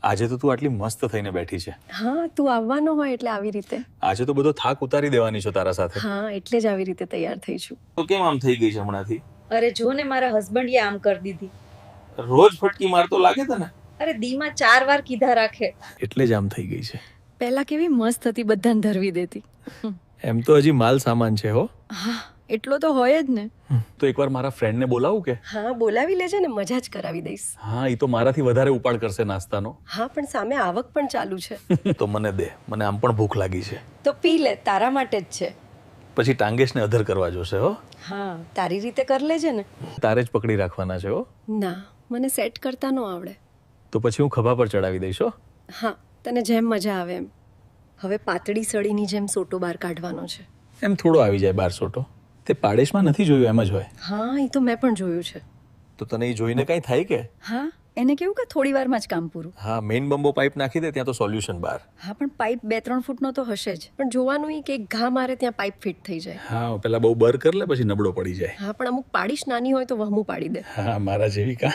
આજે તો તું આટલી મસ્ત થઈને બેઠી છે. હા તું આવવાનો હોય એટલે આવી રીતે. આજે તો બધો થાક ઉતારી દેવાની છો તારા સાથે. હા એટલે જ આવી રીતે તૈયાર થઈ છું. તો કેમ આમ થઈ ગઈ છે હમણાંથી? અરે જો ને મારા હસબન્ડે આમ કરી દીધી. રોજ ફટકી મારતો લાગે તને? અરે દીમાં 4 વાર કીધા રાખે. એટલે જ આમ થઈ ગઈ છે. પહેલા કેવી મસ્ત હતી, બધાને ધરવી દેતી. એમ તો હજી માલ સામાન છે હો. હા એટલો તો હોય જ ને. તો એકવાર મારા ફ્રેન્ડને બોલાવું કે? હા બોલાવી લેજે ને, મજા જ કરાવી દઈશ. હા એ તો મારાથી વધારે ઉપાડ કરશે નાસ્તાનો. હા પણ સામે આવક પણ ચાલુ છે. તો મને દે, મને આમ પણ ભૂખ લાગી છે. તો પી લે, તારા માટે જ છે. પછી ટાંગેશને અધર કરવા જોશે હો. હા તારી રીતે કર લેજે ને. તારે જ પકડી રાખવાના છે હો. ના મને સેટ કરતા ન આવડે. તો પછી હું ખભા પર ચડાવી દઈશ હો. હા તને જેમ મજા આવે એમ. હવે પાતળી સળીની જેમ સોટો બહાર કાઢવાનો છે. એમ થોડો આવી જાય 12 સોટો. તે પાડેશમાં નથી જોયું એમ જ હોય. હા એ તો મેં પણ જોયું છે. તો તને એ જોઈને કાંઈ થાય કે? હા એને કેવું કે થોડી વારમાં જ કામ પૂરું. હા મેઇન બંબો પાઇપ નાખી દે, ત્યાં તો સોલ્યુશન બહાર. હા પણ પાઇપ 2-3 ફૂટનો તો હશે જ. પણ જોવાનું ઈ કે એક ઘા મારે ત્યાં પાઇપ ફિટ થઈ જાય. હા પેલા બહુ બર કર લે, પછી નબળો પડી જાય. હા પણ અમુક પાડીશ નાની હોય તો વહમું પાડી દે. હા મારા જેવી કા.